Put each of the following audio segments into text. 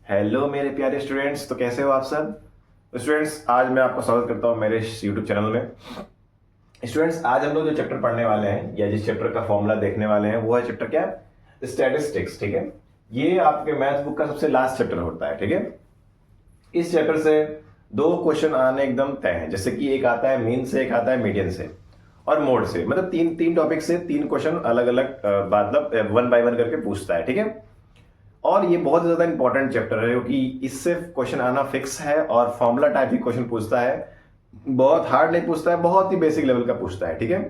Hello मेरे प्यारे students, तो कैसे हो आप सब। तो स्टूडेंट्स, आज मैं आपका स्वागत करता हूं मेरे यूट्यूब चैनल में। स्टूडेंट्स, आज हम लोग जो चैप्टर पढ़ने वाले हैं या जिस चैप्टर का फॉर्मूला देखने वाले हैं वो है चैप्टर क्या है, स्टैटिस्टिक्स। ठीक है, ये आपके मैथ बुक का सबसे लास्ट चैप्टर होता है। ठीक है, इस चैप्टर से दो क्वेश्चन आने एकदम तय हैं, जैसे कि एक आता है मीन से, एक आता है मीडियन से और मोड से। मतलब तीन तीन टॉपिक से तीन क्वेश्चन अलग अलग मतलब वन बाय वन करके पूछता है। ठीक है, और ये बहुत ज्यादा इंपॉर्टेंट चैप्टर है क्योंकि इससे क्वेश्चन आना फिक्स है और फॉर्मूला टाइप ही क्वेश्चन पूछता है। बहुत हार्ड नहीं पूछता है, बहुत ही बेसिक लेवल का पूछता है। ठीक है,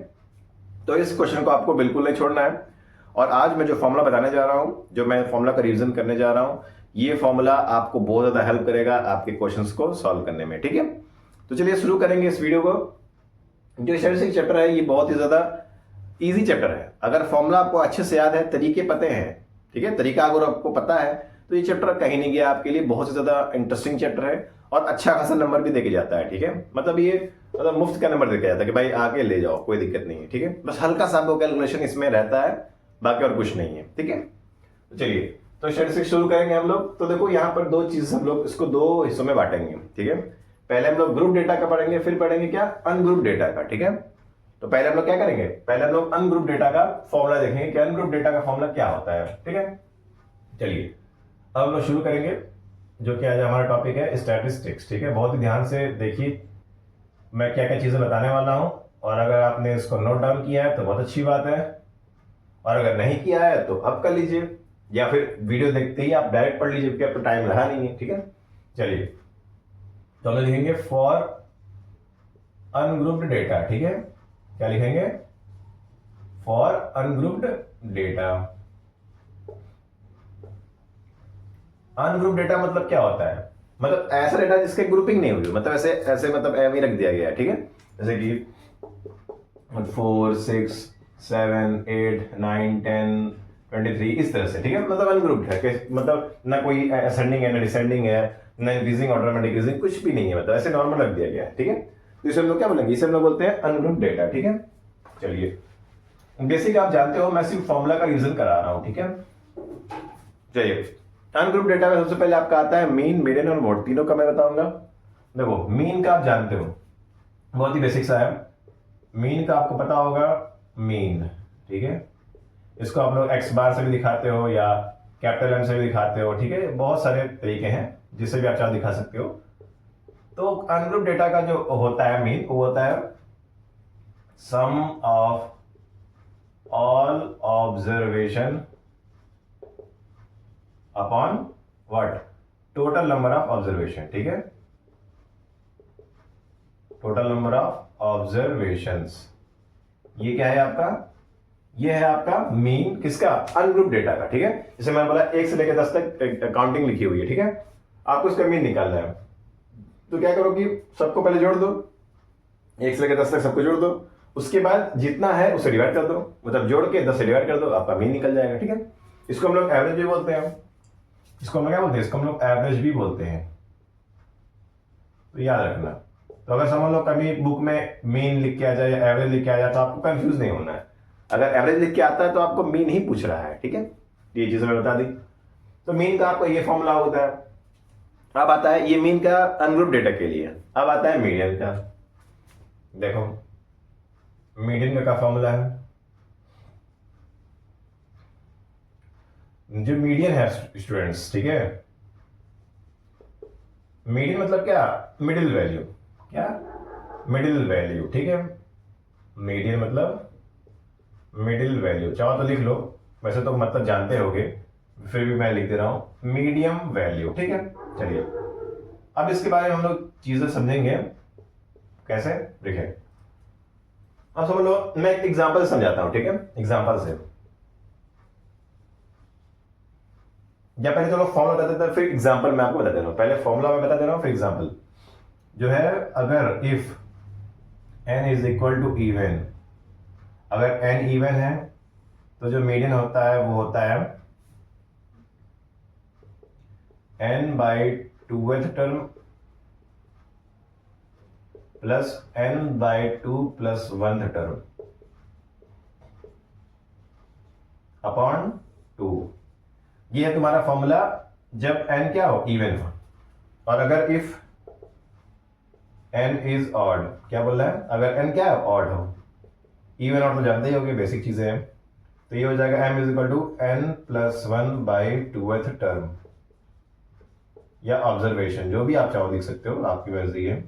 तो इस क्वेश्चन को आपको बिल्कुल नहीं छोड़ना है। और आज मैं जो फॉर्मूला बताने जा रहा हूं, जो मैं फॉर्मूला का रिवीजन करने जा रहा हूं, ये फॉर्मूला आपको बहुत ज्यादा हेल्प करेगा आपके क्वेश्चंस को सॉल्व करने में। ठीक है, तो चलिए शुरू करेंगे इस वीडियो को। जो स्टैटिस्टिक्स चैप्टर है ये बहुत ही ज्यादा इजी चैप्टर है। अगर फॉर्मूला आपको अच्छे से याद है, तरीके पते हैं, ठीक है, तरीका अगर आपको पता है तो ये चैप्टर कहीं नहीं गया आपके लिए। बहुत ही ज्यादा इंटरेस्टिंग चैप्टर है और अच्छा खासा नंबर भी देके जाता है। ठीक है, मतलब ये मतलब मुफ्त का नंबर देके जाता है कि भाई आके ले जाओ, कोई दिक्कत नहीं है। ठीक है, बस हल्का सा आपको कैलकुलेशन इसमें रहता है, बाकी और कुछ नहीं है। ठीक है, तो चलिए तो स्टैटिस्टिक्स शुरू करेंगे हम लोग। तो देखो यहाँ पर दो चीज, हम लोग इसको दो हिस्सों में बांटेंगे। ठीक है, पहले हम लोग ग्रुप डेटा का पढ़ेंगे, फिर पढ़ेंगे क्या, अनग्रुप डेटा का। ठीक है, तो पहले हम लोग क्या करेंगे, पहले हम लोग अनग्रुप डेटा का फॉर्मूला देखेंगे कि अनग्रुप डेटा का फॉर्मूला क्या होता है। ठीक है, चलिए अब हम लोग शुरू करेंगे, जो कि आज हमारा टॉपिक है स्टैटिस्टिक्स। ठीक है, बहुत ही ध्यान से देखिए मैं क्या क्या चीजें बताने वाला हूं, और अगर आपने इसको नोट डाउन किया है तो बहुत अच्छी बात है, और अगर नहीं किया है तो अब कर लीजिए, या फिर वीडियो देखते ही आप डायरेक्ट पढ़ लीजिए क्योंकि आपको टाइम रहा नहीं है। ठीक है, चलिए तो हम लोग लिखेंगे फॉर अनग्रुप्ड डेटा। ठीक है, क्या लिखेंगे, for ungrouped data. Ungroup data मतलब क्या होता है, मतलब ऐसा डेटा जिसके ग्रुपिंग नहीं हुई, मतलब ऐसे ऐसे मतलब एवं रख दिया गया है। ठीक है, जैसे कि 4 6 7 8 9 10 23 इस तरह से। ठीक है, मतलब अनग्रुप्ड है कि मतलब ना कोई असेंडिंग है ना डिसेंडिंग है, ना इंक्रीजिंग ऑर्डर में डिक्रीजिंग, कुछ भी नहीं है, मतलब ऐसे नॉर्मल रख दिया गया है। ठीक है, तो इसे हम लोग क्या बोलेंगे, इसे हम लोग बोलते हैं अनग्रुप डेटा। ठीक है, चलिए बेसिक आप जानते हो, मैं सिर्फ फॉर्मूला का रीजन करा रहा हूं। ठीक है, चलिए अनग्रुप डेटा में सबसे पहले आपका आता है मीन, मीडियन और मोड, तीनों का मैं बताऊंगा। देखो मीन का आप जानते हो, बहुत ही बेसिक सा है। मीन का आपको पता होगा, मीन। ठीक है, इसको आप लोग एक्स बार से भी दिखाते हो या कैपिटल एम से भी दिखाते हो। ठीक है, बहुत सारे तरीके हैं जिससे भी आप चाहो दिखा सकते हो। तो अनग्रुप डेटा का जो होता है मीन, वो होता है sum of all observation upon what, total number of observation. ठीक है, टोटल नंबर ऑफ ऑब्जर्वेशंस, ये क्या है आपका, ये है आपका मीन किसका, अनग्रुप डेटा का। ठीक है, जैसे मैंने बोला 1 से लेकर 10 तक काउंटिंग लिखी हुई है। ठीक है, आपको इसका मीन निकालना है, तो क्या करो कि सबको पहले जोड़ दो, 1 से लेकर 10 तक सबको जोड़ दो, उसके बाद जितना है उसे डिवाइड कर दो, मतलब जोड़ के 10 से डिवाइड कर दो, आपका मीन निकल जाएगा। ठीक है, इसको हम लोग एवरेज भी बोलते हैं, इसको हम क्या बोलते हैं, इसको हम लोग एवरेज भी बोलते हैं, तो याद रखना। तो अगर समझ लो कभी बुक में मीन लिख के आ जाए या एवरेज लिख के आ जाए तो आपको कंफ्यूज नहीं होना है। अगर एवरेज लिख के आता है तो आपको मीन ही पूछ रहा है। ठीक है, ये चीज मैं बता दी। तो मीन का आपका ये फॉर्मूला होता है। अब आता है ये मीन का अनग्रुप डेटा के लिए। अब आता है मीडियन का। देखो मीडियन का क्या फॉर्मूला है, जो मीडियन है स्टूडेंट्स, ठीक है, मीडियन मतलब क्या, मिडिल वैल्यू, क्या, मिडिल वैल्यू। ठीक है, मीडियन मतलब मिडिल वैल्यू, चाहो तो लिख लो, वैसे तो मतलब जानते होगे, फिर भी मैं लिख दे रहा हूं मीडियम वैल्यू। ठीक है, चलिए अब इसके बारे में हम लोग चीजें समझेंगे कैसे। देखिए अब समझ लो, मैं एक एग्जांपल समझाता हूं। ठीक है, एग्जांपल से, या पहले चलो फॉर्मूला बता देता हूं, फिर एग्जांपल मैं आपको बता दे रहा हूं। पहले फॉर्मूला मैं बता दे रहा हूं, फिर एग्जांपल जो है, अगर if n is equal to even, अगर n इवन है तो जो मीडियन होता है वो होता है n by 2th term plus n by 2 plus 1th term upon 2। ये है तुम्हारा फॉर्मूला जब n क्या हो, इवन हो, और अगर इफ n इज ऑड, क्या बोल रहा है, अगर n क्या है, ऑड हो, इवन ऑड तो जानते ही होगे, बेसिक चीजें हैं। तो ये हो जाएगा m is equal to n plus 1/2th term, या ऑब्जर्वेशन, जो भी आप चाहो लिख सकते हो, आपकी मर्जी है,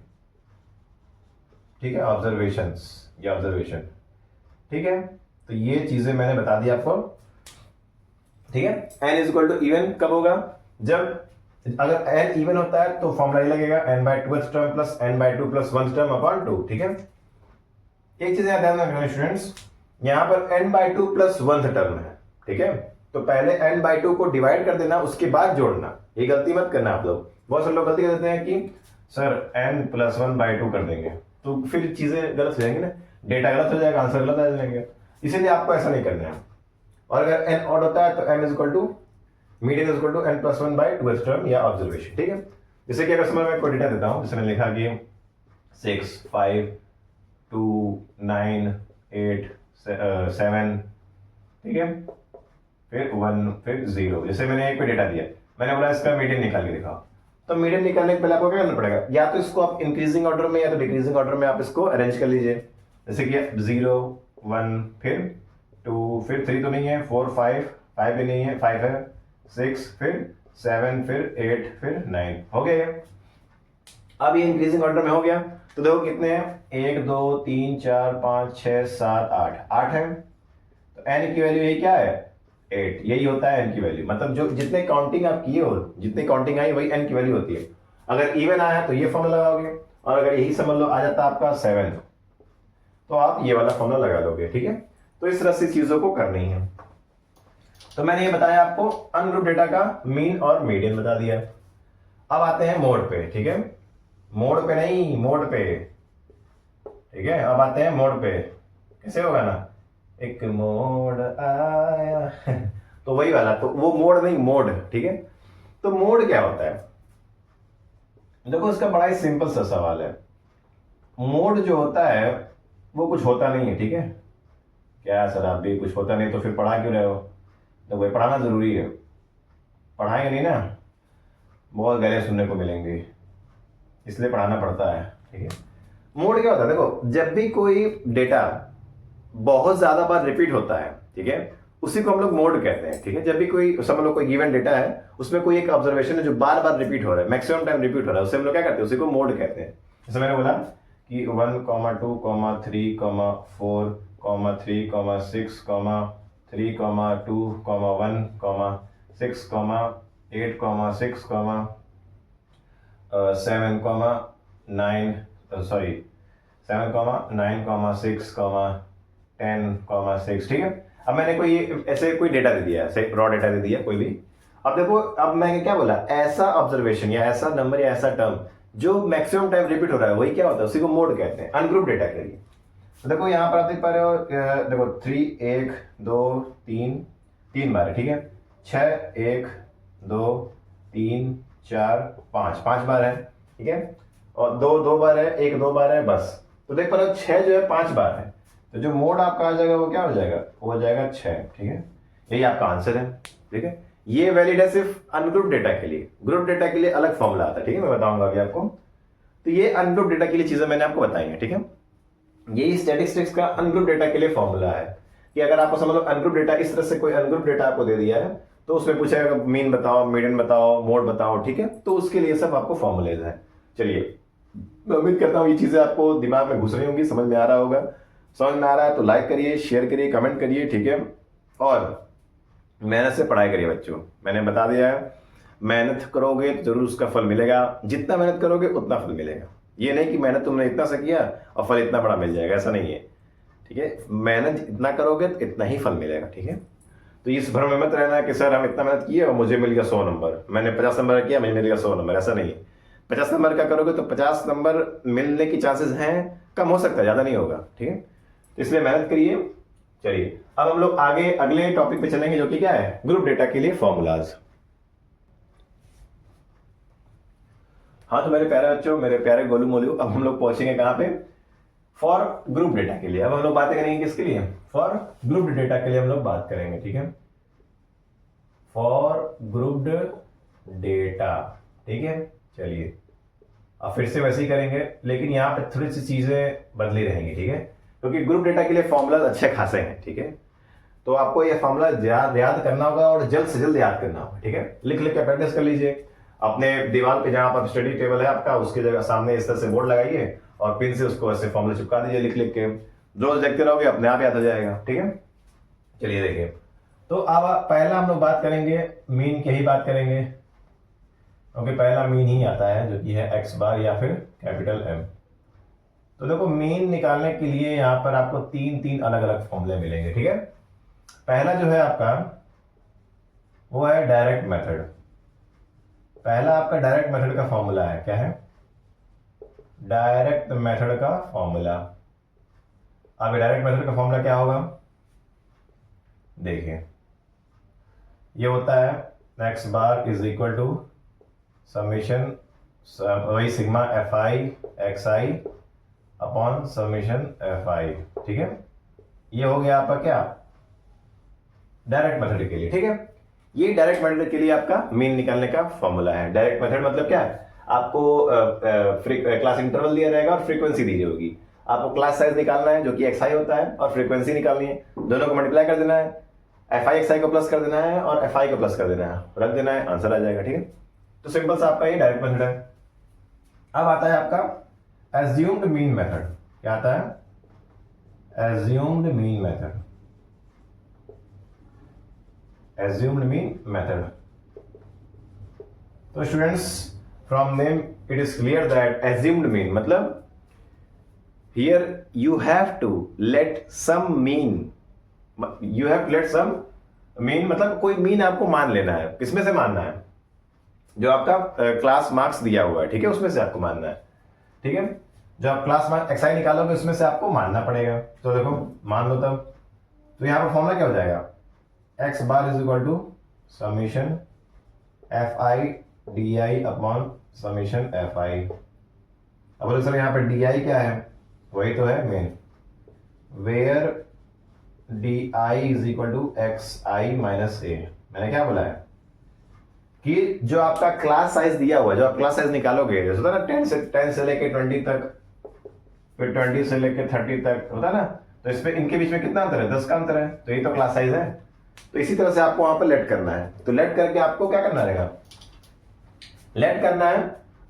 ठीक है, ऑब्जर्वेशंस या ऑब्जर्वेशन, ठीक है। तो ये चीजें मैंने बता दी आपको, ठीक है। n is equal to even कब होगा, जब अगर n इवन होता है तो फॉर्मूला ये लगेगा n/2th term plus n/2 plus 1th term upon 2, ठीक है। एक चीज याद रखना स्टूडेंट्स, यहां पर n/2 प्लस 1th टर्म है, ठीक है। तो पहले n/2 को डिवाइड कर देना, उसके बाद जोड़ना, ये गलती मत करना आप लोग। बहुत सारे लोग गलती कर देते हैं कि सर n प्लस 1/2 कर देंगे, तो फिर चीजें गलत हो जाएंगी ना, डेटा गलत हो जाएगा, आंसर गलत आ जाएंगे, इसीलिए आपको ऐसा नहीं करना है। और अगर n ऑड होता है तो m is equal to median is equal to n plus 1/2th term या ऑब्जर्वेशन, ठीक है। जैसे कि अगर समय मैं कोई डेटा देता हूं, जैसे मैंने लिखा कि 6 5 2 9 8 7, ठीक है, फिर 1 फिर 0, जैसे मैंने एक पे डेटा दिया, मैंने बोला इसका मीडियन निकाल के दिखाओ। तो मीडियन निकालने के पहले आपको क्या करना पड़ेगा, या तो इसको आप इंक्रीजिंग ऑर्डर में या तो डिक्रीजिंग ऑर्डर में आप इसको अरेंज कर लीजिए, जैसे कि 0 1 फिर 2 फिर 3 तो नहीं है, 4 5 भी नहीं है, 5 है, 6 फिर 7 फिर 8 फिर 9, हो गया। अब ये इंक्रीजिंग ऑर्डर में हो गया, तो देखो कितने हैं, 1 2 3 4 5 6 7 8 है। तो n की वैल्यू ये क्या है, 8, यही होता है n की वैल्यू, मतलब जो जितने काउंटिंग आप किए हो, जितनी काउंटिंग आई वही n की वैल्यू होती है। अगर इवन आया तो ये फॉर्मूला लगाओगे, और अगर यही समझ लो आ जाता आपका 7, तो आप ये वाला फॉर्मूला लगा लोगे, ठीक है। तो इस तरह से चीजों को करनी है। तो मैंने ये बताया आपको अनग्रुप डेटा का मीन और मीडियन बता दिया। अब आते हैं मोड पे, ठीक है, मोड पे नहीं, मोड पे, ठीक है। अब आते हैं मोड पे, कैसे होगा ना, एक मोड आया तो वही वाला, तो वो मोड नहीं, मोड, ठीक है। तो मोड क्या होता है, देखो इसका बड़ा ही सिंपल सा सवाल है। मोड जो होता है वो कुछ होता नहीं है, ठीक है। क्या सर आप भी कुछ होता नहीं तो फिर पढ़ा क्यों रहे हो, तो वही पढ़ाना जरूरी है, पढ़ाएंगे नहीं ना बहुत गालियां सुनने को मिलेंगी, इसलिए पढ़ाना पड़ता है, ठीक है। मोड क्या होता है, देखो जब भी कोई डेटा बहुत ज्यादा बार रिपीट होता है, ठीक है, उसी को हम लोग मोड कहते हैं, ठीक है। जब भी कोई समझ लो कोई गिवन डेटा है, उसमें कोई एक ऑब्जर्वेशन है जो बार बार रिपीट हो रहा है, मैक्सिमम टाइम रिपीट हो रहा है, उससे हम लोग क्या करते हैं, उसी को मोड कहते हैं। जैसे मैंने बोला कि 1 2 3 4 3 6 3 2 1 6 8 6 7 9 सॉरी 7 9 6 10 6, ठीक है। अब मैंने कोई ऐसे कोई डेटा दे दिया, ऐसे रॉ डेटा दे दिया कोई भी। अब देखो, अब मैंने क्या बोला, ऐसा ऑब्जर्वेशन या ऐसा नंबर या ऐसा टर्म जो मैक्सिमम टाइम रिपीट हो रहा है वही क्या होता है, उसी को मोड कहते हैं अनग्रुप डेटा के लिए। तो देखो यहाँ पर आप देख पा रहे हो, देखो 3 1 2 3 बार है, ठीक है, 6 1 2 3 4 5 बार है, ठीक है, और 2 बार है, 1 2 बार है, बस। तो देख पा रहे हो 6 जो है 5 बार है, तो जो मोड आपका आ जाएगा वो क्या हो जाएगा, वो हो जाएगा 6, ठीक है। यही आपका आंसर है, ठीक है। ये वैलिड है सिर्फ अनग्रुप डेटा के लिए, ग्रुप डेटा के लिए अलग फॉर्मूला आता है, ठीक है, मैं बताऊंगा अभी आपको। तो ये अनग्रुप डेटा के लिए चीजें मैंने आपको बताई हैं, ठीक है। यही स्टैटिस्टिक्स का अनग्रुप डेटा के लिए फॉर्मूला है कि अगर आपको समझ लो अनग्रुप डेटा, इस तरह से कोई अनग्रुप डेटा आपको दे दिया है, तो उसमें पूछेगा मीन बताओ, मीडियन बताओ, मोड बताओ, ठीक है। तो उसके लिए सब आपको फॉर्मूलेज है। चलिए, मैं उम्मीद करता हूँ ये चीजें आपको दिमाग में घुस रही होंगी, समझ में आ रहा होगा। समझ में आ रहा है तो लाइक करिए, शेयर करिए, कमेंट करिए, ठीक है। और मेहनत से पढ़ाई करिए बच्चों, मैंने बता दिया है, मेहनत करोगे तो जरूर उसका फल मिलेगा, जितना मेहनत करोगे उतना फल मिलेगा। ये नहीं कि मेहनत तुमने इतना सा किया और फल इतना बड़ा मिल जाएगा, ऐसा नहीं है, ठीक है। मेहनत इतना करोगे तो इतना ही फल मिलेगा, ठीक है। तो इस भ्रम में मत रहना कि सर हम इतना मेहनत किए और मुझे मिल गया 100 नंबर, मैंने 50 नंबर किया मुझे मिल गया 100 नंबर, ऐसा नहीं है। 50 नंबर का करोगे तो 50 नंबर मिलने की चांसेस हैं, कम हो सकता है, ज्यादा नहीं होगा, ठीक है। तो इसलिए मेहनत करिए। चलिए, अब हम लोग आगे अगले टॉपिक पे चलेंगे, जो कि क्या है, ग्रुप डेटा के लिए फॉर्मूलाज। हाँ तो मेरे प्यारे बच्चों, मेरे प्यारे गोलू मोलू, अब हम लोग पहुंचेंगे कहां पे, फॉर ग्रुप डेटा के लिए। अब हम लोग बातें करेंगे किसके लिए, फॉर ग्रुप डेटा के लिए हम लोग बात करेंगे, ठीक है। फॉर ग्रुप्ड डेटा, ठीक है। चलिए अब फिर से वैसे ही करेंगे, लेकिन यहाँ पे थोड़ी सी चीजें बदली रहेंगी, ठीक है, क्योंकि ग्रुप डेटा के लिए फॉर्मूला अच्छे खासे हैं, ठीक है। तो आपको ये फॉर्मूला याद करना होगा और जल्द से जल्द याद करना होगा, ठीक है। लिख लिख के प्रैक्टिस कर लीजिए अपने दीवार पे, जहां पर स्टडी टेबल है आपका उसकी जगह सामने इस तरह से बोर्ड लगाइए और पिन से उसको ऐसे फॉर्मूला चिपका दीजिए लिख लिख के। रोज देखते रहोगे अपने आप याद हो जाएगा, ठीक है। चलिए देखिए, तो अब पहला हम लोग बात करेंगे मीन की ही बात करेंगे, क्योंकि पहला मीन ही आता है जो कि है एक्स बार या फिर कैपिटल एम। तो देखो मीन निकालने के लिए यहाँ पर आपको तीन अलग अलग फॉर्मूले मिलेंगे, ठीक है। पहला जो है आपका वो है डायरेक्ट मेथड। पहला आपका डायरेक्ट मेथड का फॉर्मूला है, क्या है? डायरेक्ट मेथड का फॉर्मूला। अब डायरेक्ट मेथड का फॉर्मूला क्या होगा? देखिए, ये होता है X bar is equal to summation वही sigma F I X I upon summation F I, ठीक है। ये हो गया आपका क्या, डायरेक्ट मेथड के लिए, ठीक है। ये डायरेक्ट मेथड के लिए आपका मीन निकालने का फॉर्मूला है। डायरेक्ट मेथड मतलब क्या है, आपको क्लास इंटरवल दिया रहेगा और फ्रीक्वेंसी दी होगी। आपको क्लास साइज निकालना है जो कि एक्स आई होता है और फ्रीक्वेंसी निकालनी है, दोनों को मल्टीप्लाई कर देना है, एफ आई एक्स आई को प्लस कर देना है और एफ आई को प्लस कर देना है, रख देना है, आंसर आ जाएगा, ठीक है। तो सिंपल सा आपका ये डायरेक्ट मेथड है। अब आता है आपका एज्यूम्ड मीन मेथड। क्या आता है? Assumed mean method. Assumed mean method. तो students, from name it is clear that assumed mean मतलब here you have to let some mean, you have to let some mean मतलब कोई mean आपको मान लेना है। किसमें से मानना है? जो आपका क्लास मार्क्स दिया हुआ है, ठीक है, उसमें से आपको मानना है, ठीक है। जो आप क्लास मार्क्स एक्स आई निकालोगे उसमें से आपको मानना पड़ेगा। तो देखो मान लो तब, तो यहाँ पर फॉर्मूला क्या हो जाएगा, X bar is equal to summation F I D I upon summation F I. अब बोले सर यहाँ पर डी आई क्या है? वही तो है main, where D I is equal to X I minus A. मैंने क्या बोला है कि जो आपका क्लास साइज दिया हुआ है, जो आप क्लास साइज निकालोगे, जैसे होता है ना 10 से लेके 20 तक, फिर 20 से लेके 30 तक होता है ना, तो इसमें इनके बीच में कितना अंतर है? 10 का अंतर है, तो ये तो क्लास साइज है। तो इसी तरह से आपको वहां पर लेट करना है। तो लेट करके आपको क्या करना रहेगा, लेट करना है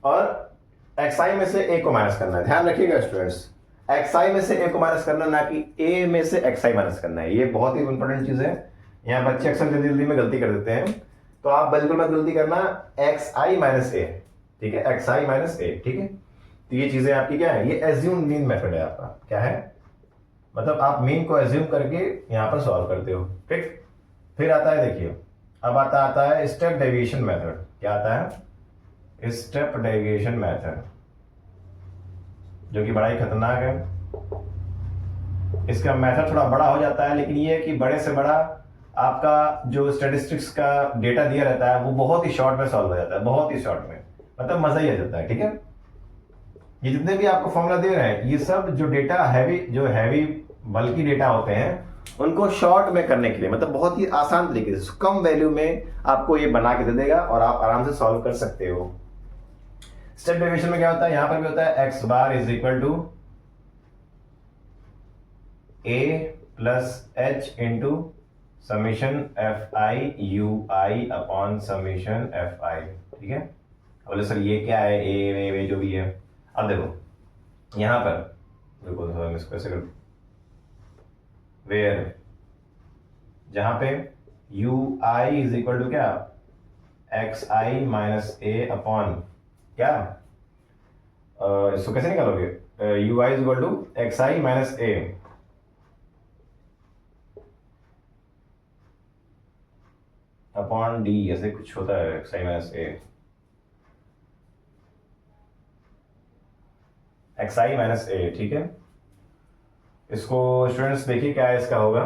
और एक्स आई में से ए को माइनस करना है। ध्यान रखिएगा स्टूडेंट्स, एक्स आई में से ए को माइनस करना, ना कि ए में से एक्स आई माइनस करना है। ये बहुत ही इंपॉर्टेंट चीज है, यहाँ बच्चे अक्सर जल्दी जल्दी में गलती कर देते हैं। तो आप बिल्कुल मत गलती करना, एक्स आई माइनस ए, ठीक है, एक्स आई माइनस ए, ठीक है। तो ये चीजें आपकी क्या है, ये एज्यूम मीन मेथड है आपका। क्या है मतलब, आप मीन को एज्यूम करके यहाँ पर सॉल्व करते हो, ठीक। फिर आता है, देखिए अब आता है स्टेप डेविएशन मेथड। क्या आता है? स्टेप डेविएशन मेथड, जो कि बड़ा ही खतरनाक है। इसका मेथड थोड़ा बड़ा हो जाता है, लेकिन ये है कि बड़े से बड़ा आपका जो स्टैटिस्टिक्स का डेटा दिया रहता है वो बहुत ही शॉर्ट में सॉल्व हो जाता है, बहुत ही शॉर्ट में, मतलब मजा ही आ जाता है, ठीक है। ये जितने भी आपको फॉर्मूला दे रहे हैं, ये सब जो डेटा हैवी बल्कि डेटा होते हैं, उनको शॉर्ट में करने के लिए, मतलब बहुत ही आसान तरीके से कम वैल्यू में आपको ये बना के दे देगा और आप आराम से सॉल्व कर सकते हो। स्टेप डेविएशन में क्या होता है, यहां पर भी होता है X bar is equal to A plus H into summation F I U I upon summation F I, ठीक है। बोले सर ये क्या है, ए जो भी है। अब देखो यहां पर देखो, इसको ऐसे करो, वेयर जहां पे U I is equal to क्या, X I minus A upon क्या, इसको कैसे निकालोगे, U I is equal to X I minus A upon D, ऐसे कुछ होता है, X I minus A, X I minus A, ठीक है। इसको स्टूडेंट्स देखिए क्या इसका होगा,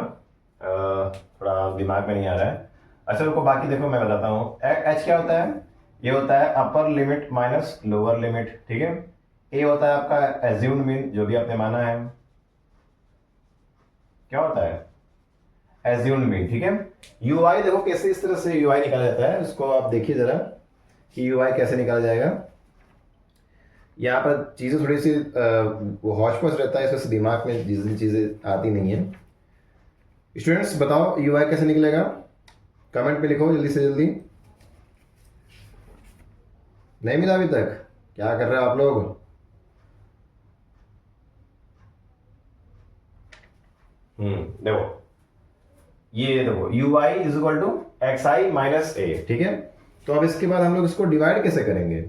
थोड़ा दिमाग में नहीं आ रहा है। अच्छा रुको, बाकी देखो मैं बताता हूँ। एच क्या होता है, ये होता है upper limit minus lower limit, ठीक है। ए होता है आपका एज्यूम्ड मीन, जो भी आपने माना है, क्या होता है, एज्यूम्ड मीन, ठीक है। यूआई देखो कैसे इस तरह से यूआई निकाला जाता है, इसको आप देखिए जरा, कि यू आई कैसे निकाला जाएगा। यहाँ पर चीज़ें थोड़ी सी वो हौच पौच रहता है, इसमें दिमाग में चीज़ें आती नहीं है। स्टूडेंट्स बताओ यू आई कैसे निकलेगा, कमेंट में लिखो जल्दी से जल्दी। नहीं मिला अभी तक, क्या कर रहे हो आप लोग? देखो ये देखो U I is equal to X I minus A, ठीक है। तो अब इसके बाद हम लोग इसको डिवाइड कैसे करेंगे?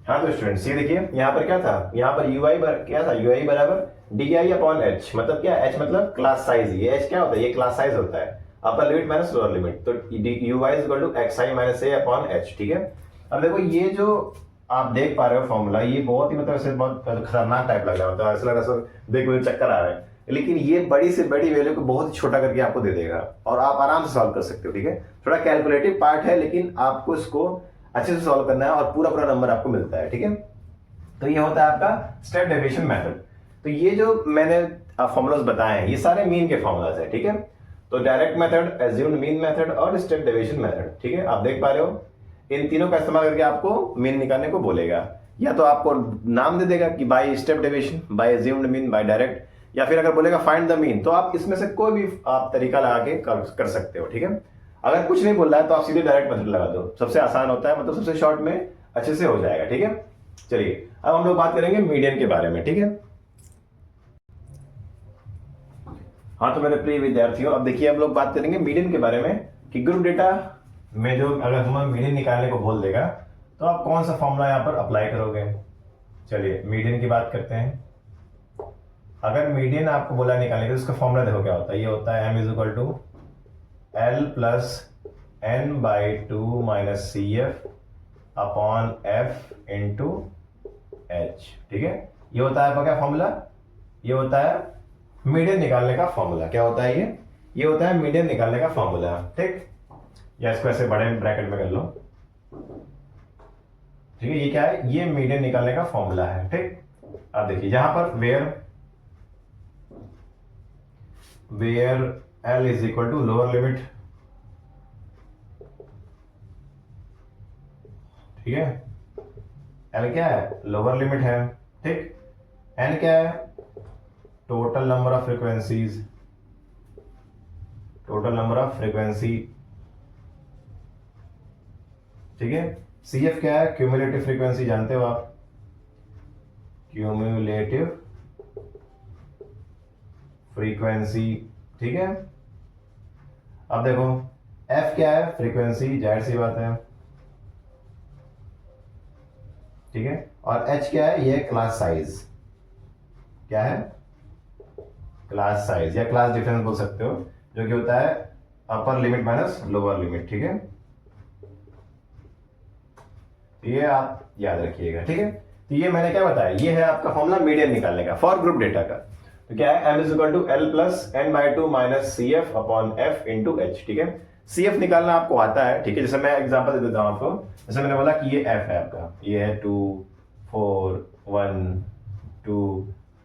हाँ तो स्टूडेंट्स ये देखिए यहाँ पर क्या था, यहाँ पर यू आई क्या था, यू आई बराबर डी आई अपॉन एच, मतलब क्या, एच मतलब क्लास साइज, ये एच क्या होता है, ये क्लास साइज होता है, upper limit minus lower limit, तो U I is equal to X I minus A upon H, ठीक है। अब देखो ये जो आप देख पा रहे हो फॉर्मूला, ये बहुत ही मतलब ऐसे बहुत खतरनाक टाइप लग रहा है, मतलब ऐसा लग रहा है देख मुझे चक्कर आ रहा है, लेकिन ये बड़ी से बड़ी वैल्यू को बहुत छोटा करके आपको दे देगा और आप आराम से सॉल्व कर सकते हो, ठीक है। थोड़ा कैलकुलेटिव पार्ट है लेकिन आपको इसको अच्छे से सॉल्व करना है और पूरा पूरा नंबर आपको मिलता है, ठीक है। तो ये होता है आपका स्टेप डेविएशन मेथड। तो ये जो मैंने फॉर्मूलाज बताए हैं ये सारे मीन के फॉर्मूलाज है, ठीक है। तो direct method, assumed mean method और स्टेप डेविएशन मेथड, ठीक है। आप देख पा रहे हो इन तीनों का इस्तेमाल करके आपको मीन निकालने को बोलेगा, या तो आपको नाम दे देगा कि by step deviation, by assumed mean, by direct, या फिर अगर बोलेगा फाइंड द मीन, तो आप इसमें से कोई भी आप तरीका लगा के कर सकते हो, ठीक है। अगर कुछ नहीं बोल रहा है तो आप सीधे डायरेक्ट मेथड लगा दो, सबसे आसान होता है, मतलब सबसे शॉर्ट में अच्छे से हो जाएगा, ठीक है। चलिए अब हम लोग बात करेंगे मीडियन के बारे में, ठीक है। हाँ तो मेरे प्रिय विद्यार्थियों, अब देखिए हम लोग बात करेंगे मीडियन के बारे में कि ग्रुप डेटा में जो अगर हमें मीडियन निकालने को बोल देगा तो आप कौन सा फॉर्मूला यहाँ पर अप्लाई करोगे। चलिए मीडियन की बात करते हैं। अगर मीडियन आपको बोला निकालने तो उसका फॉर्मूला देखो क्या होता है, ये होता है m is equal to L plus N by two minus C F upon F into H, ठीक है। ये होता है आपका क्या फॉर्मूला, ये होता है मीडियन निकालने का फॉर्मूला। क्या होता है ये होता है मीडियन निकालने का फॉर्मूला, ठीक। या इसको ऐसे बड़े ब्रैकेट में कर लो, ठीक है। ये क्या है, ये मीडियन निकालने का फॉर्मूला है, ठीक। अब देखिए यहां पर where L is equal to lower limit, ठीक है। एल क्या है, लोअर लिमिट है, ठीक। एन क्या है, total number of frequencies, total number of frequency, ठीक है। सी एफ क्या है, क्यूमुलेटिव फ्रीक्वेंसी, जानते हो आप, क्यूमुलेटिव फ्रीक्वेंसी, ठीक है। अब देखो एफ क्या है, फ्रीक्वेंसी, जाहिर सी बात है, ठीक है। और एच क्या है, ये क्लास साइज, क्या है, क्लास साइज या क्लास डिफरेंस बोल सकते हो, जो कि होता है upper limit minus lower limit, ठीक है। ये आप याद रखिएगा, ठीक है। तो ये मैंने क्या बताया, ये है आपका फॉर्मूला मीडियन निकालने का फॉर ग्रुप डेटा का। तो क्या है, m is equal to L plus N by two minus C F upon F into H, ठीक है। सी एफ निकालना आपको आता है, ठीक है। जैसे मैं एग्जांपल दे देता हूं आपको, जैसे मैंने बोला कि ये एफ है आपका, ये है 2 4 1 2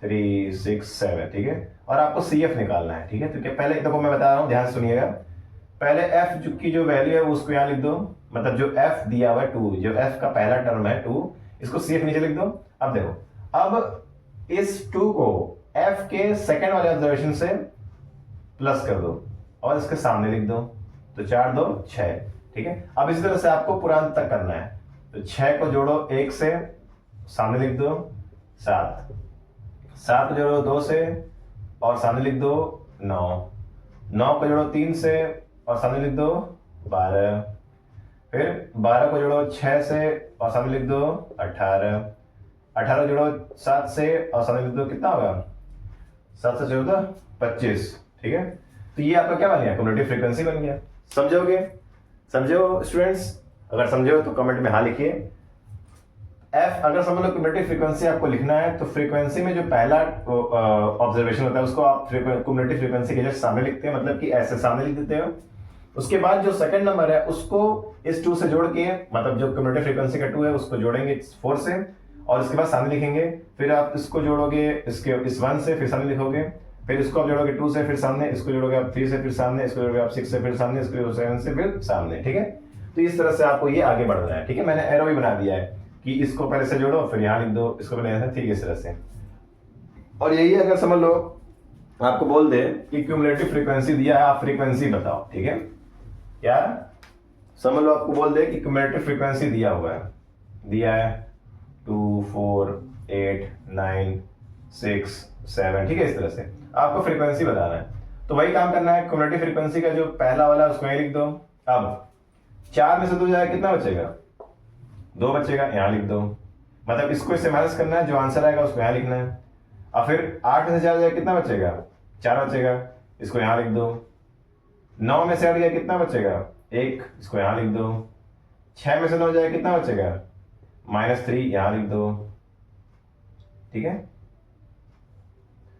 3 6 7, ठीक है। और आपको सी एफ निकालना है, ठीक है। तो क्या पहले देखो मैं बता रहा हूँ, ध्यान से सुनिएगा। पहले एफ की जो वैल्यू है उसको यहाँ लिख दो, मतलब जो एफ दिया हुआ है 2, जो एफ का पहला टर्म है 2, इसको सी एफ नीचे लिख दो। अब देखो, अब इस 2 को एफ के सेकेंड वाले ऑब्जर्वेशन से प्लस कर दो और इसके सामने लिख दो, तो 4 2 6, ठीक है। अब इसी तरह से आपको पूरा अंत तक करना है, तो 6 को जोड़ो 1 से, सामने लिख दो 7, 7 को जोड़ो 2 से और सामने लिख दो 9, 9 को जोड़ो 3 से और सामने लिख दो 12, फिर 12 को जोड़ो 6 से और सामने लिख दो 18, 18 जोड़ो 7 से और सामने लिख दो, कितना होगा, 7 से 14 25, ठीक है। तो ये आपका क्या बन गया, कम्युनिटी फ्रीक्वेंसी बन गया। समझोगे, समझो स्टूडेंट्स, अगर समझो तो कमेंट में हाँ लिखिए। एफ अगर समझ लो कम्युनिटी फ्रीक्वेंसी आपको लिखना है, तो फ्रीक्वेंसी में जो पहला ऑब्जर्वेशन होता है उसको आप कम्युनिटी फ्रीक्वेंसी के जस्ट सामने लिखते हैं, मतलब कि ऐसे सामने लिख देते हो, उसके बाद जो सेकंड नंबर है उसको इस 2 से जोड़ के, मतलब जो कम्यूटेटिव फ्रीक्वेंसी का 2 है उसको जोड़ेंगे 4 से, और इसके बाद सामने लिखेंगे, फिर आप इसको जोड़ोगे इसके इस 1 से, फिर सामने लिखोगे, फिर इसको आप जोड़ोगे 2 से, फिर सामने, इसको जोड़ोगे आप 3 से, फिर सामने, इसको जोड़ोगे आप 6 से, फिर सामने, इसको जोड़ोगे 7 से, फिर सामने। ठीक है, तो इस तरह से आपको ये आगे बढ़ना है। ठीक है, मैंने एरो भी बना दिया है कि इसको पहले से जोड़ो, फिर यहाँ लिख दो, इसको पहले ऐसे, ठीक है, इस तरह से। और यही अगर समझ लो आपको बोल दे कि क्यूमुलेटिव फ्रीक्वेंसी दिया है, आप फ्रीक्वेंसी बताओ। ठीक है, क्या समझ लो आपको बोल दे कि क्यूमुलेटिव फ्रीक्वेंसी दिया हुआ है, दिया है 2 4 8 9 6 7, ठीक है, इस तरह से आपको फ्रीक्वेंसी बताना है। तो वही काम करना है, क्यूमुलेटिव फ्रीक्वेंसी का जो पहला वाला उसको यहीं लिख दो। अब 4 में से 2 जाएगा, कितना बचेगा? 2 बचेगा, यहां लिख दो। मतलब इसको इससे माइनस करना है, जो आंसर आएगा उसको यहां लिखना है। अब फिर 8 में से 4 जाएगा, कितना बचेगा? 4 बचेगा, इसको यहां लिख दो। 9 में से 8 गया, कितना बचेगा? 1, इसको यहां लिख दो। 6 में से 9 जाएगा, कितना बचेगा? -3, यहां लिख दो। ठीक है,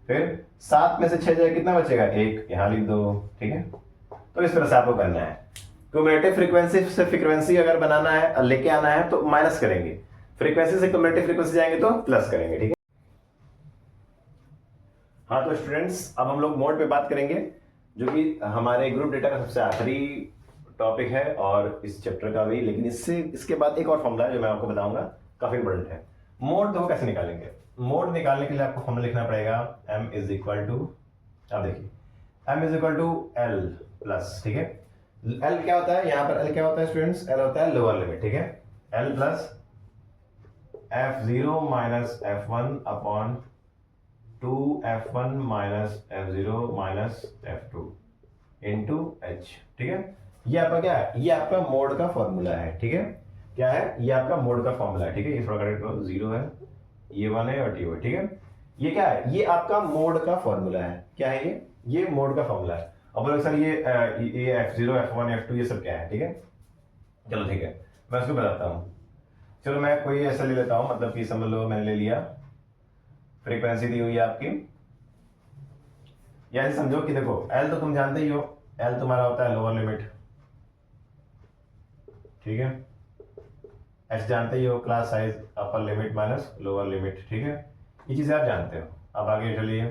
फिर 7 में से 6 जाएगा, कितना बचेगा? 1, यहां लिख दो। ठीक है, तो इस तरह से आपको करना है। क्यूमुलेटिव फ्रीक्वेंसी से फ्रीक्वेंसी अगर बनाना है, लेके आना है, तो माइनस करेंगे, फ्रीक्वेंसी से क्यूमुलेटिव फ्रीक्वेंसी जाएंगे तो प्लस करेंगे। ठीक है, हाँ तो स्टूडेंट्स अब हम लोग मोड पे बात करेंगे, जो कि हमारे ग्रुप डेटा का सबसे आखिरी टॉपिक है और इस चैप्टर का भी। लेकिन इसके बाद एक और फॉर्मूला है जो मैं आपको बताऊंगा, काफी इंपॉर्टेंट है। मोड तो कैसे निकालेंगे? मोड निकालने के लिए आपको फॉर्मूला लिखना पड़ेगा, m इज इक्वल टू, अब देखिए m is equal to L plus, ठीक है, एल क्या होता है यहाँ पर? एल क्या होता है स्टूडेंट्स? एल होता है लोअर लिमिट। ठीक है, L plus f0 minus f1 upon 2f1 minus f0 minus f2 into h। ठीक है, ये आपका क्या है? ये आपका मोड का फॉर्मूला है। ठीक है, क्या है? ये आपका मोड का फॉर्मूला है। ठीक है, ये थोड़ा करेक्ट करो, 0 है, ये 1 है और ये 1। ठीक है, ये क्या है? ये आपका मोड का फॉर्मूला है। क्या है ये मोड का फॉर्मूला है। अब बोलो सर ये f0 f1 f2 ये सब क्या है? ठीक है, चलो ठीक है, मैं उसको बताता हूँ। चलो मैं कोई ऐसा ले लेता हूँ, मतलब कि समझ लो मैंने ले लिया, फ्रीक्वेंसी दी हुई है आपकी, या ऐसे समझो कि देखो एल तो तुम जानते ही हो, एल तुम्हारा होता है लोअर लिमिट। ठीक है, एच जानते ही हो, क्लास साइज अपर लिमिट माइनस लोअर लिमिट। ठीक है, ये चीजें आप जानते हो। अब आगे चलिए,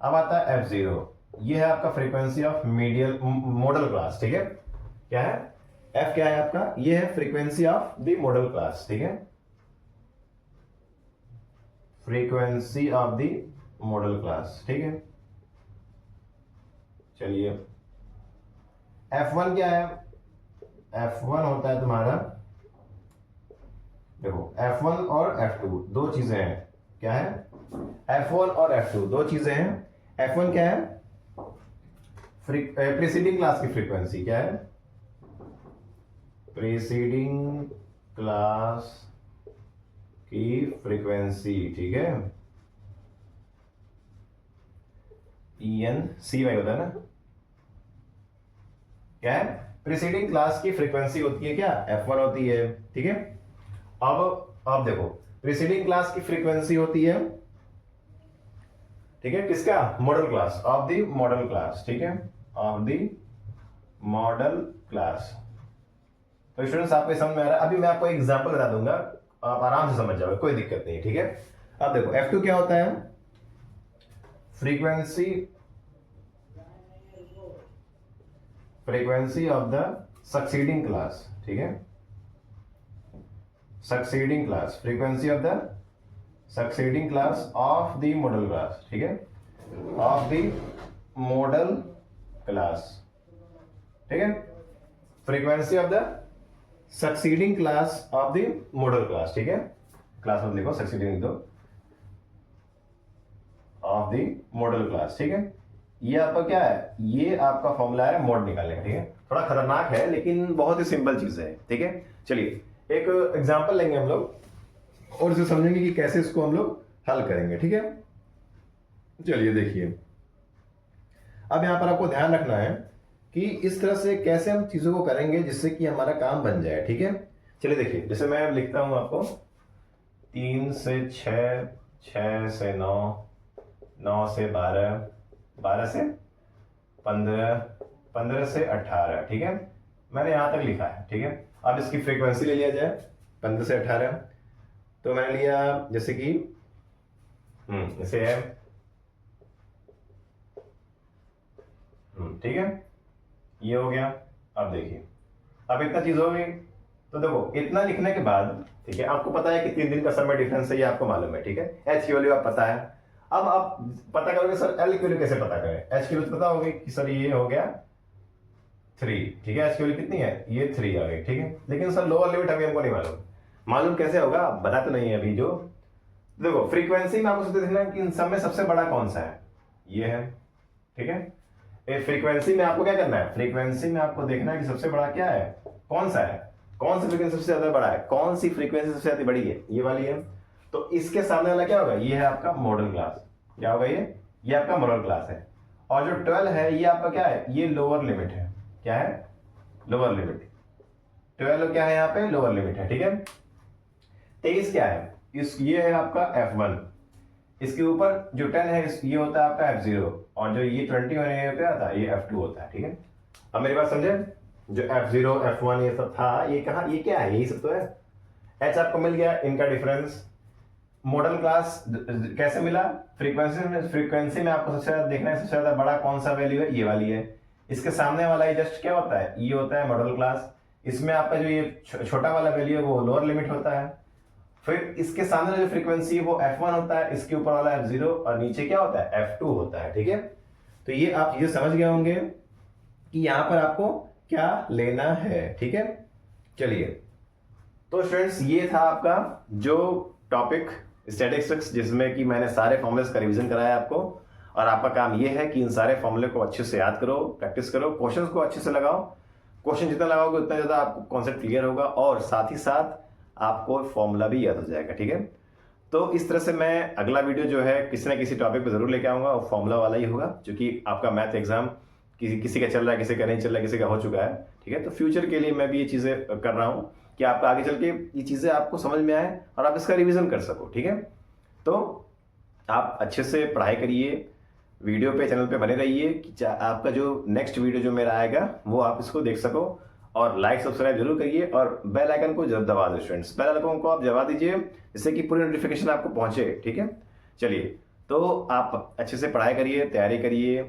अब आता है f0, ये है आपका frequency of medial model class. ठीक है, क्या है? f क्या है आपका? ये है frequency of the model class. ठीक है, frequency of the model class. ठीक है, चलिए f1 क्या है? f1 होता है तुम्हारा, देखो f1 और f2 दो चीजें हैं। क्या है? f1 और f2 दो चीजें हैं। f1 क्या है? प्रीसीडिंग क्लास की फ्रीक्वेंसी। क्या है? प्रीसीडिंग क्लास की फ्रीक्वेंसी। ठीक है, ENCY होता है ना। क्या है? प्रीसीडिंग क्लास की फ्रीक्वेंसी होती है क्या? f1 होती है। ठीक है, अब देखो प्रीसीडिंग क्लास की फ्रीक्वेंसी होती है, ठीक है, किसका? Model class, of the model class. ठीक है, ऑफ द मॉडल क्लास। तो स्टूडेंट्स आपको समझ में आ रहा है? अभी मैं आपको एग्जांपल बता दूंगा, आप आराम से समझ जाओगे, कोई दिक्कत नहीं। ठीक है, अब देखो f2 क्या होता है? Frequency of the succeeding class. ठीक है, succeeding class, frequency of the succeeding class of the model class. ठीक है, ऑफ द मॉडल क्लास। ठीक है, frequency of the succeeding class of the model class. ठीक है, क्लास मत लिखो, सक्सीडिंग लिख दो, ऑफ द मॉडल क्लास। ठीक है, ये आपका क्या है? ये आपका फॉर्मूला है मोड निकालने का। ठीक है, थोड़ा खतरनाक है लेकिन बहुत ही सिंपल चीज है। ठीक है, चलिए एक एग्जांपल लेंगे हम लोग और इसे समझेंगे कि कैसे इसको हम लोग हल करेंगे। ठीक है, चलिए देखिए, अब यहां पर आपको ध्यान रखना है कि इस तरह से कैसे हम चीजों को करेंगे जिससे कि हमारा काम बन जाए। ठीक है, चलिए देखिए, जैसे मैं लिखता हूं आपको 3 से 6, 6 से 9, 9 से 12, 12 से 15, 15 से 18, ठीक है, मैंने यहां तक लिखा है, ठीक है। अब इसकी फ्रीक्वेंसी ले लिया जाए 15 से 18, तो मैंने लिया जैसे कि इसे है, ठीक है, ये हो गया। अब देखिए, अब इतना चीज हो गई, तो देखो इतना लिखने के बाद, ठीक है, आपको पता है कि 3 दिन का समय डिफरेंस है, ये आपको मालूम है, ठीक है। एच की वैल्यू आप पता है। अब आप पता करोगे सर एल की वैल्यू कैसे पता करें। एच की वैल्यू पता होगी कि सर ये हो गया 3, ठीक है। एच की वैल्यू कितनी है, ये 3 आ गई, ठीक है। लेकिन सर लोअर लिमिट अभी हमको नहीं मालूम, मालूम कैसे होगा, बता तो नहीं है अभी। जो देखो फ्रीक्वेंसी में आपको सबसे देखना है कि इन सब में सबसे बड़ा कौन सा है, ये है, ठीक है। फ्रीक्वेंसी में आपको क्या करना है, फ्रीक्वेंसी में आपको देखना है कि सबसे बड़ा क्या है, कौन सा है, कौन सी फ्रीक्वेंसी सबसे ज्यादा बड़ा है, कौन सी फ्रीक्वेंसी सबसे ज्यादा बड़ी है, ये वाली है। तो इसके सामने वाला क्या होगा, ये है आपका मॉडल क्लास। क्या होगा ये आपका मॉडल क्लास है। और जो 12 है ये आपका क्या है, ये लोअर लिमिट है। क्या है, लोअर लिमिट। 12 क्या है यहाँ पे, लोअर लिमिट है, ठीक है। 23 क्या है, ये है आपका F1। इसके ऊपर जो 10 है ये होता है आपका F0, और जो ये 21 है क्या था, ये F2 होता है, ठीक है। अब मेरी बात समझे, जो F0 F1 ये सब था, ये कहा, ये क्या है, यही सब तो है। H आपको मिल गया, इनका डिफरेंस। मॉडल क्लास कैसे मिला, फ्रीक्वेंसी में आपको सबसे ज्यादा देखना है, सबसे ज्यादा बड़ा कौन सा वैल्यू है, ये वाली है। इसके सामने वाला ये जस्ट क्या होता है, ये होता है मॉडल क्लास। इसमें आपका जो ये छोटा वाला वैल्यू है वो लोअर लिमिट होता है। फिर इसके सामने जो फ्रीक्वेंसी है वो F1 होता है, इसके ऊपर वाला F0, और नीचे क्या होता है, F2 होता है, ठीक है। तो ये आप ये समझ गए होंगे कि यहां पर आपको क्या लेना है, ठीक है। चलिए, तो स्टूडेंट्स ये था आपका जो टॉपिक स्टैटिस्टिक्स, जिसमें कि मैंने सारे फॉर्मूलेस का रिवीजन कराया आपको। और आपका काम ये है कि इन सारे फॉर्मूले को अच्छे से याद करो, प्रैक्टिस करो, क्वेश्चंस को अच्छे से लगाओ। क्वेश्चन जितना लगाओगे उतना ज्यादा आपको कॉन्सेप्ट क्लियर होगा, और साथ ही साथ आपको फॉर्मूला भी याद हो जाएगा, ठीक है। तो इस तरह से मैं अगला वीडियो जो है किसी ना किसी टॉपिक पे जरूर लेके आऊंगा, और फॉर्मूला वाला ही होगा, क्योंकि आपका मैथ एग्जाम किसी का चल रहा है, किसी का नहीं चल रहा है, किसी का हो चुका है, ठीक है। तो फ्यूचर के लिए मैं भी ये चीजें कर रहा हूँ कि आपका आगे चल के ये चीजें आपको समझ में आए और आप इसका रिवीजन कर सको, ठीक है। तो आप अच्छे से पढ़ाई करिए, वीडियो पे, चैनल पे बने रहिए कि आपका जो नेक्स्ट वीडियो जो मेरा आएगा वो आप इसको देख सको। और लाइक सब्सक्राइब जरूर करिए, और बेल आइकन को जरूर दबा दो स्टूडेंट्स, बेल आइकन को आप दबा दीजिए जिससे कि पूरी नोटिफिकेशन आपको पहुंचे, ठीक है। चलिए, तो आप अच्छे से पढ़ाई करिए, तैयारी करिए,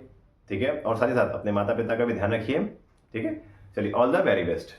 ठीक है, और साथ ही साथ अपने माता पिता का भी ध्यान रखिए, ठीक है। चलिए, ऑल द वेरी बेस्ट।